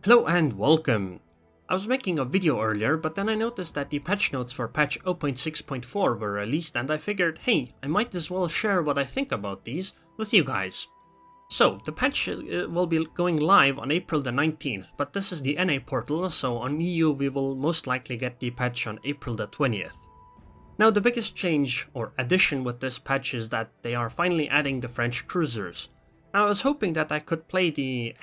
Hello and welcome! I was making a video earlier, but then I noticed that the patch notes for patch 0.6.4 were released and I figured, hey, I might as well share what I think about these with you guys. So, the patch will be going live on April the 19th, but this is the NA portal, so on EU we will most likely get the patch on April the 20th. Now the biggest change or addition with this patch is that they are finally adding the French cruisers. Now I was hoping that I could play the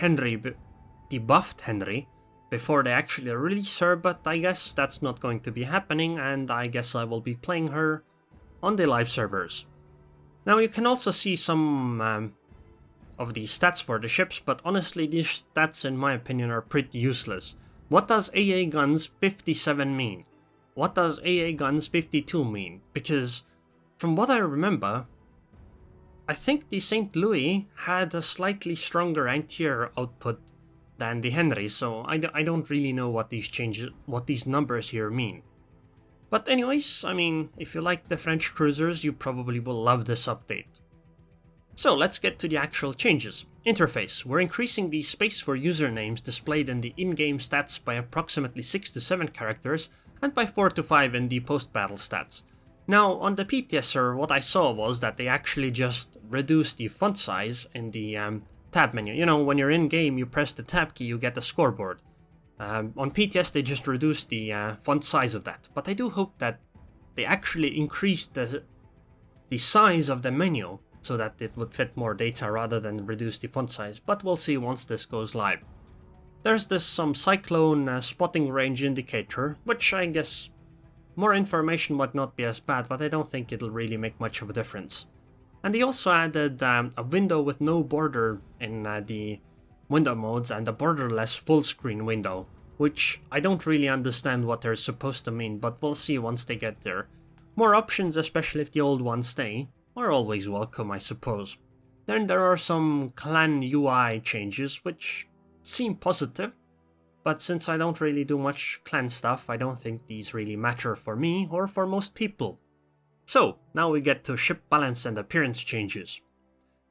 buffed Henry before they actually release her, but I guess that's not going to be happening, and I guess I will be playing her on the live servers. Now you can also see some of the stats for the ships, but honestly these stats in my opinion are pretty useless. What does AA Guns 57 mean? What does AA Guns 52 mean? Because from what I remember, I think the St. Louis had a slightly stronger anti-air output than the Henry, so I don't really know what these numbers here mean. But anyways, I mean, if you like the French cruisers, you probably will love this update. So let's get to the actual changes. Interface. We're increasing the space for usernames displayed in the in-game stats by approximately 6 to 7 characters and by 4 to 5 in the post-battle stats. Now, on the PTS server, what I saw was that they actually just reduced the font size in the tab menu. You know, when you're in game, you press the tab key, you get the scoreboard. On PTS, they just reduced the font size of that. But I do hope that they actually increased the size of the menu so that it would fit more data rather than reduce the font size. But we'll see once this goes live. There's some cyclone spotting range indicator, which I guess more information might not be as bad, but I don't think it'll really make much of a difference. And they also added a window with no border in the window modes and a borderless full screen window, which I don't really understand what they're supposed to mean, but we'll see once they get there. More options, especially if the old ones stay, are always welcome, I suppose. Then there are some clan UI changes, which seem positive, but since I don't really do much clan stuff, I don't think these really matter for me or for most people. So, now we get to ship balance and appearance changes.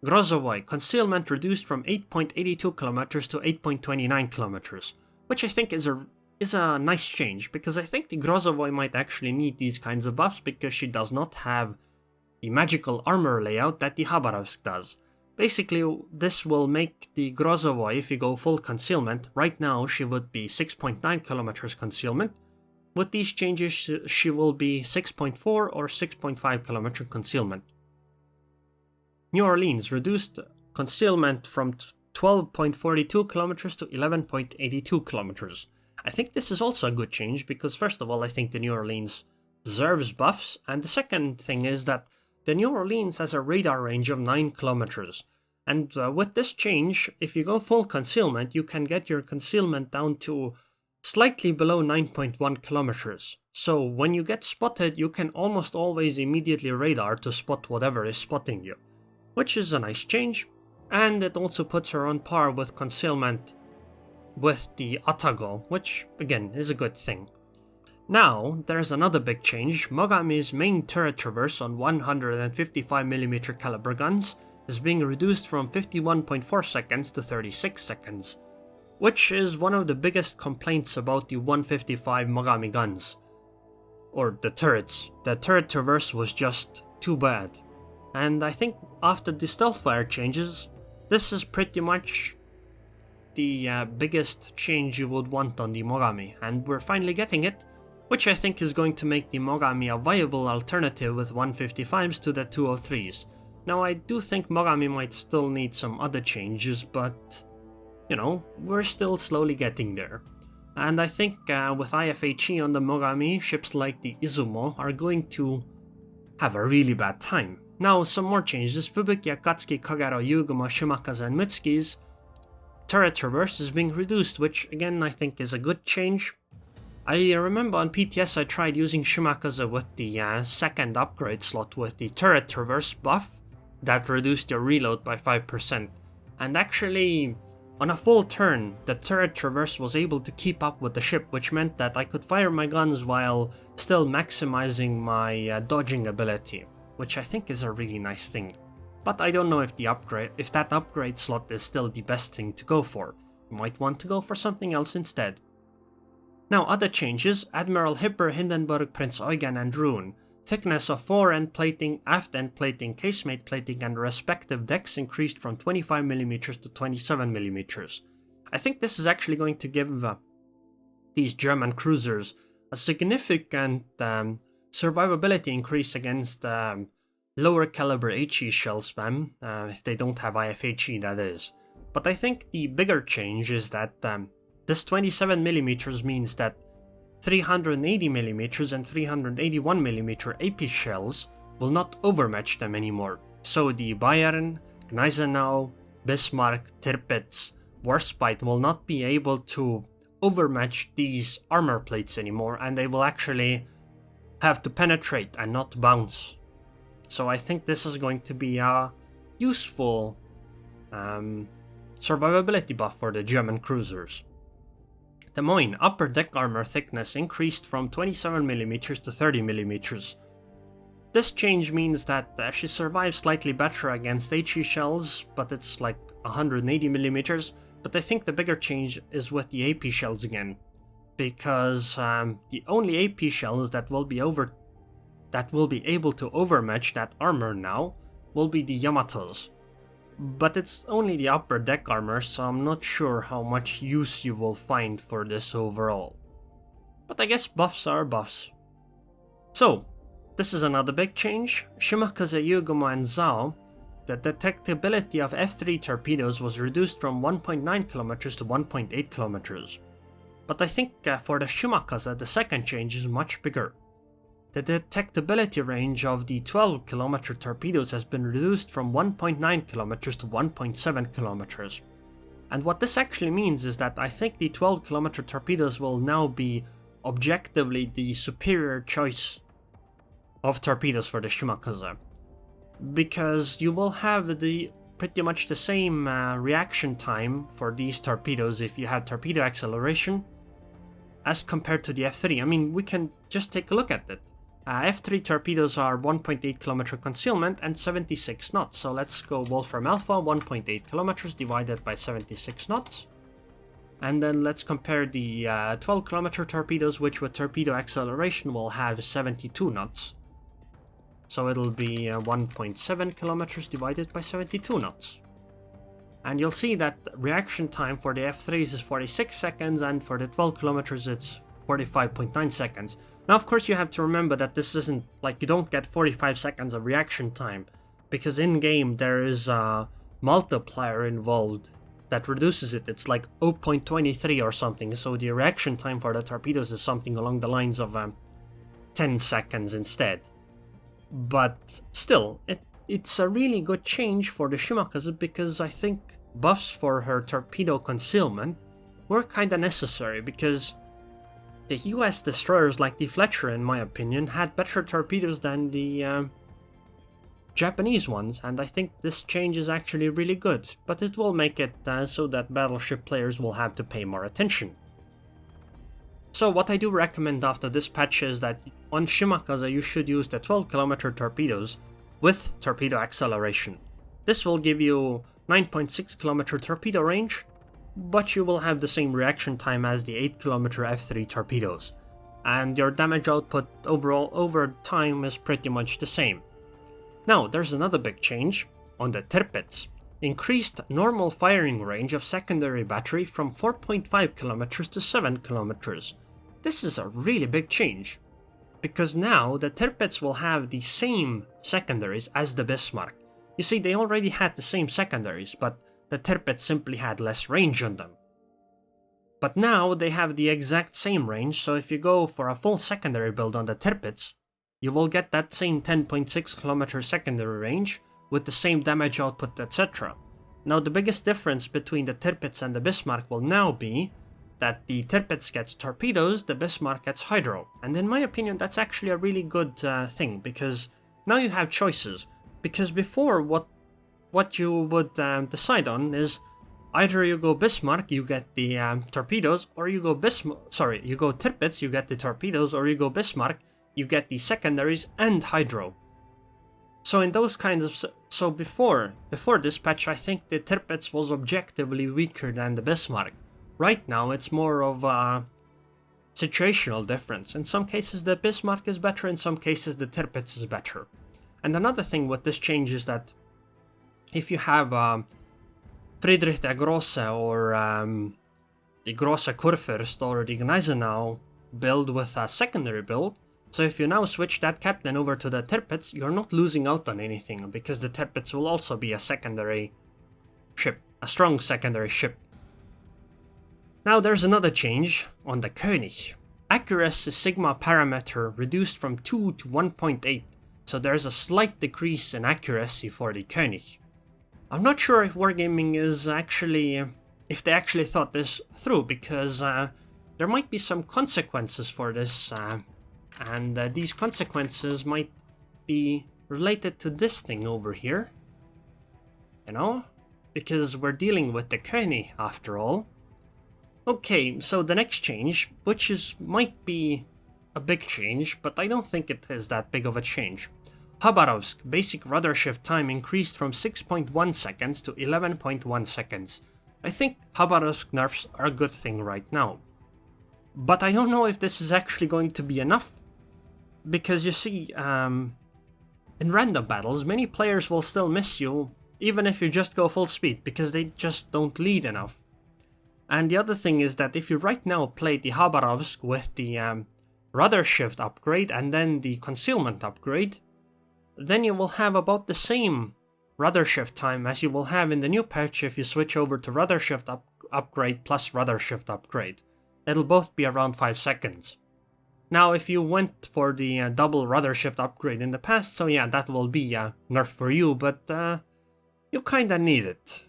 Grozovoi, concealment reduced from 8.82 km to 8.29 km, which I think is a nice change, because I think the Grozovoi might actually need these kinds of buffs because she does not have the magical armor layout that the Khabarovsk does. Basically, this will make the Grozovoi, if you go full concealment, right now she would be 6.9 km concealment. With these changes, she will be 6.4 or 6.5 km concealment. New Orleans reduced concealment from 12.42 km to 11.82 km. I think this is also a good change because, first of all, I think the New Orleans deserves buffs, and the second thing is that the New Orleans has a radar range of 9 km. And with this change, if you go full concealment, you can get your concealment down to slightly below 9.1 km. So when you get spotted, you can almost always immediately radar to spot whatever is spotting you, which is a nice change, and it also puts her on par with concealment with the Atago, which again is a good thing. Now, there's another big change. Mogami's main turret traverse on 155mm caliber guns is being reduced from 51.4 seconds to 36 seconds. Which is one of the biggest complaints about the 155 Mogami guns. Or the turrets. The turret traverse was just too bad. And I think after the stealth fire changes, this is pretty much the biggest change you would want on the Mogami, and we're finally getting it, which I think is going to make the Mogami a viable alternative with 155s to the 203s. Now I do think Mogami might still need some other changes, but you know, we're still slowly getting there. And I think with IFHE on the Mogami, ships like the Izumo are going to have a really bad time. Now, some more changes. Fubuki, Akatsuki, Kagero, Yugamo, Shimakaze and Mutsuki's turret traverse is being reduced, which again I think is a good change. I remember on PTS I tried using Shimakaze with the second upgrade slot with the turret traverse buff that reduced your reload by 5%. And actually, on a full turn, the turret traverse was able to keep up with the ship, which meant that I could fire my guns while still maximizing my dodging ability, which I think is a really nice thing. But I don't know if that upgrade slot is still the best thing to go for. You might want to go for something else instead. Now other changes: Admiral Hipper, Hindenburg, Prince Eugen and Aerroon. Thickness of fore end plating, aft end plating, casemate plating and respective decks increased from 25mm to 27mm. I think this is actually going to give these German cruisers a significant survivability increase against lower caliber HE shell spam, if they don't have IFHE, that is. But I think the bigger change is that this 27mm means that 380mm and 381mm AP shells will not overmatch them anymore. So the Bayern, Gneisenau, Bismarck, Tirpitz, Warspite will not be able to overmatch these armor plates anymore, and they will actually have to penetrate and not bounce. So I think this is going to be a useful survivability buff for the German cruisers. Des Moines, upper deck armor thickness increased from 27mm to 30mm. This change means that she survives slightly better against HE shells, but it's like 180mm. But I think the bigger change is with the AP shells again, because the only AP shells that will be able to overmatch that armor now will be the Yamatos. But it's only the upper deck armor, so I'm not sure how much use you will find for this overall. But I guess buffs are buffs. So, this is another big change. Shimakaze, Yugumo and Zao. The detectability of F3 torpedoes was reduced from 1.9 km to 1.8 km. But I think for the Shimakaze, the second change is much bigger. The detectability range of the 12 km torpedoes has been reduced from 1.9 km to 1.7 km. And what this actually means is that I think the 12 km torpedoes will now be objectively the superior choice of torpedoes for the Shimakaze. Because you will have pretty much the same reaction time for these torpedoes if you have torpedo acceleration as compared to the F3. I mean, we can just take a look at it. F3 torpedoes are 1.8 km concealment and 76 knots. So let's go Wolfram Alpha, 1.8 km divided by 76 knots. And then let's compare the 12 km torpedoes, which with torpedo acceleration will have 72 knots. So it'll be 1.7 km divided by 72 knots. And you'll see that reaction time for the F3s is 46 seconds, and for the 12 km it's 45.9 seconds. Now, of course, you have to remember that this isn't like you don't get 45 seconds of reaction time, because in game there is a multiplier involved that reduces it. It's like 0.23 or something, so the reaction time for the torpedoes is something along the lines of 10 seconds instead. But still, it's a really good change for the Shimakaze, because I think buffs for her torpedo concealment were kinda necessary, because the US destroyers like the Fletcher, in my opinion, had better torpedoes than the Japanese ones, and I think this change is actually really good, but it will make it so that battleship players will have to pay more attention. So what I do recommend after this patch is that on Shimakaze you should use the 12 km torpedoes with torpedo acceleration. This will give you 9.6 km torpedo range, but you will have the same reaction time as the 8 km F3 torpedoes, and your damage output overall over time is pretty much the same. Now, there's another big change on the Tirpitz. Increased normal firing range of secondary battery from 4.5 km to 7 km. This is a really big change, because now the Tirpitz will have the same secondaries as the Bismarck. You see, they already had the same secondaries, but the Tirpitz simply had less range on them. But now they have the exact same range, so if you go for a full secondary build on the Tirpitz, you will get that same 10.6 km secondary range with the same damage output, etc. Now the biggest difference between the Tirpitz and the Bismarck will now be that the Tirpitz gets torpedoes, the Bismarck gets hydro. And in my opinion, that's actually a really good thing, because now you have choices. Because before, what you would decide on is either you go Bismarck, you get the torpedoes, or you go Tirpitz, you get the torpedoes, or you go Bismarck, you get the secondaries and hydro. So in those kinds of before this patch, I think the Tirpitz was objectively weaker than the Bismarck. right now it's more of a situational difference. In some cases the Bismarck is better, in some cases the Tirpitz is better. And another thing with this change is that if you have Friedrich der Große or the Große Kurfürst or the Gneisenau build with a secondary build, so if you now switch that captain over to the Tirpitz, you're not losing out on anything, because the Tirpitz will also be a secondary ship, a strong secondary ship. Now there's another change on the König. Accuracy sigma parameter reduced from 2 to 1.8, so there's a slight decrease in accuracy for the König. I'm not sure if Wargaming is actually, if they actually thought this through, because there might be some consequences for this, and these consequences might be related to this thing over here, you know, because we're dealing with the König after all. Okay, so the next change, which might be a big change, but I don't think it is that big of a change. Khabarovsk basic rudder shift time increased from 6.1 seconds to 11.1 seconds. I think Khabarovsk nerfs are a good thing right now. But I don't know if this is actually going to be enough. Because you see, in random battles, many players will still miss you, even if you just go full speed, because they just don't lead enough. And the other thing is that if you right now play the Khabarovsk with the rudder shift upgrade and then the concealment upgrade, then you will have about the same rudder shift time as you will have in the new patch if you switch over to rudder shift upgrade plus rudder shift upgrade. It'll both be around 5 seconds. Now, if you went for the double rudder shift upgrade in the past, so yeah, that will be a nerf for you, but you kinda need it.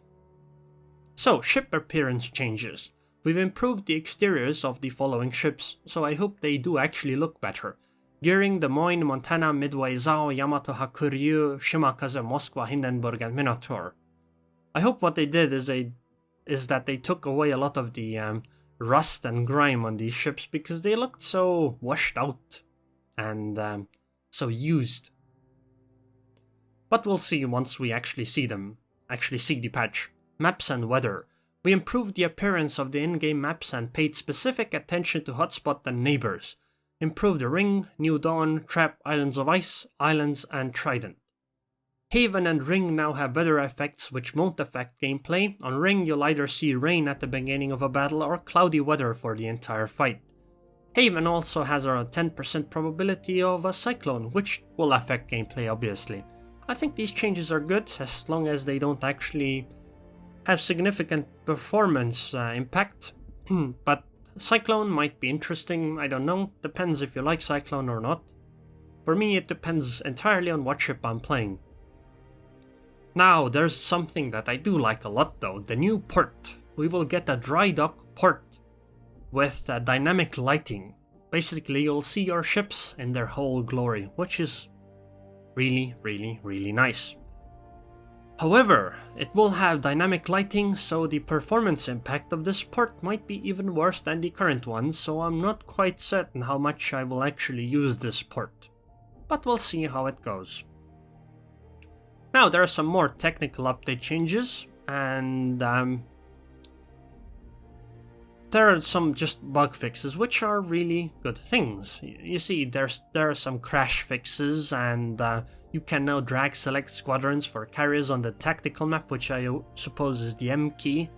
So, ship appearance changes. We've improved the exteriors of the following ships, so I hope they do actually look better. Gearing, Des Moines, Montana, Midway, Zao, Yamato, Hakuryu, Shimakaze, Moskva, Hindenburg, and Minotaur. I hope what they did is that they took away a lot of the rust and grime on these ships, because they looked so washed out and so used. But we'll see once we actually see them, actually see the patch. Maps and weather. We improved the appearance of the in-game maps and paid specific attention to hotspot and neighbors. Improved the Ring, New Dawn, Trap, Islands of Ice, Islands, and Trident. Haven and Ring now have weather effects which won't affect gameplay. On Ring, you'll either see rain at the beginning of a battle or cloudy weather for the entire fight. Haven also has around 10% probability of a cyclone, which will affect gameplay obviously. I think these changes are good as long as they don't actually have significant performance impact, but Cyclone might be interesting, I don't know, depends if you like Cyclone or not. For me it depends entirely on what ship I'm playing. Now there's something that I do like a lot though, the new port. We will get a dry dock port with dynamic lighting. Basically you'll see your ships in their whole glory, which is really, really, really nice. However, it will have dynamic lighting, so the performance impact of this port might be even worse than the current one, so I'm not quite certain how much I will actually use this port. But we'll see how it goes. Now there are some more technical update changes, and there are some just bug fixes, which are really good things. You see, there are some crash fixes, and you can now drag select squadrons for carriers on the tactical map, which I suppose is the M key.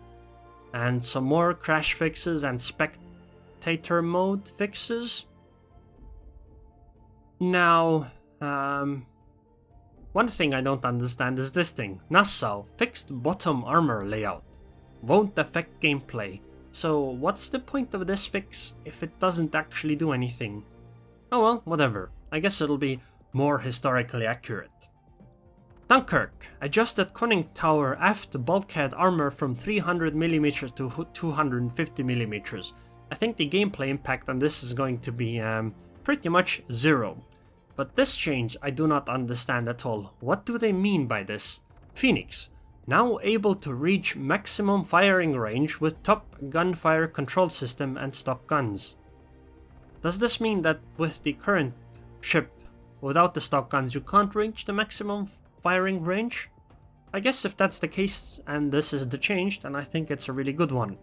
And some more crash fixes and spectator mode fixes. Now, one thing I don't understand is this thing. Nassau fixed bottom armor layout. Won't affect gameplay. So what's the point of this fix if it doesn't actually do anything? Oh well, whatever. I guess it'll be more historically accurate. Dunkirk adjusted conning tower aft bulkhead armor from 300mm to 250mm. I think the gameplay impact on this is going to be pretty much zero. But this change I do not understand at all. What do they mean by this? Phoenix, now able to reach maximum firing range with top gunfire control system and stock guns. Does this mean that with the current ship, without the stock guns, you can't reach the maximum firing range? I guess if that's the case and this is the change, then I think it's a really good one.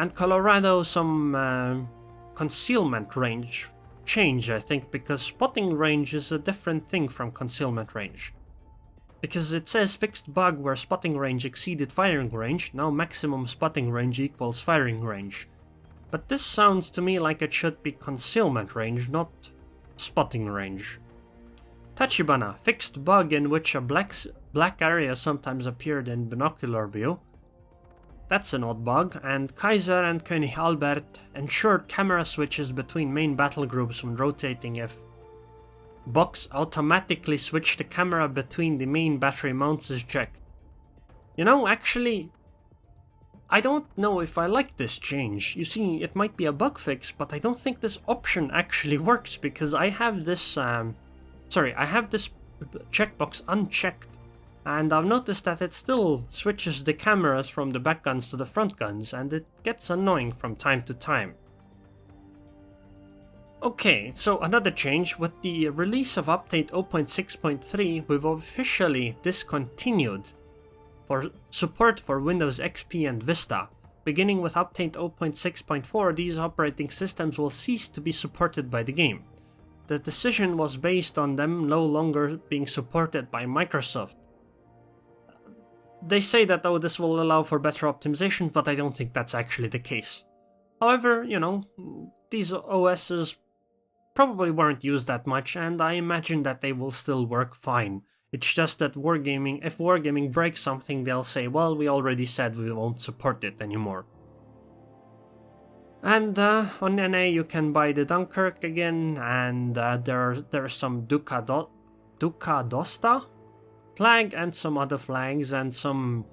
And Colorado some concealment range change, I think, because spotting range is a different thing from concealment range. Because it says fixed bug where spotting range exceeded firing range, now maximum spotting range equals firing range. But this sounds to me like it should be concealment range, not spotting range. Tachibana, fixed bug in which a black area sometimes appeared in binocular view. That's an odd bug. And Kaiser and König Albert ensured camera switches between main battle groups when rotating if box automatically switch the camera between the main battery mounts is checked. You know, actually, I don't know if I like this change. You see, it might be a bug fix, but I don't think this option actually works because I have this I have this checkbox unchecked, and I've noticed that it still switches the cameras from the back guns to the front guns, and it gets annoying from time to time. Okay, so another change. With the release of update 0.6.3, we've officially discontinued for support for Windows XP and Vista. Beginning with update 0.6.4, these operating systems will cease to be supported by the game. The decision was based on them no longer being supported by Microsoft. They say that, oh, this will allow for better optimization, but I don't think that's actually the case. However, you know, these OSs probably weren't used that much, and I imagine that they will still work fine. It's just that if Wargaming breaks something, they'll say, well, we already said we won't support it anymore. And on NA you can buy the Dunkirk again, and there's some Duca d'Osta flag and some other flags and some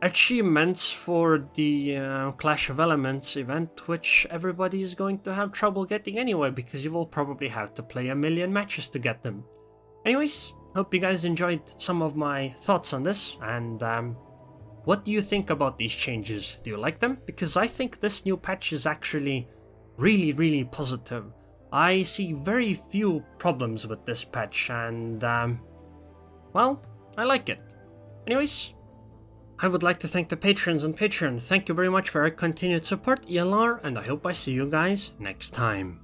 achievements for the Clash of Elements event, which everybody is going to have trouble getting anyway, because you will probably have to play a million matches to get them. Anyways, hope you guys enjoyed some of my thoughts on this, and what do you think about these changes? Do you like them? Because I think this new patch is actually really positive. I see very few problems with this patch, and well, I like it. Anyways, I would like to thank the patrons and Patreon. Thank you very much for your continued support, ELR, and I hope I see you guys next time.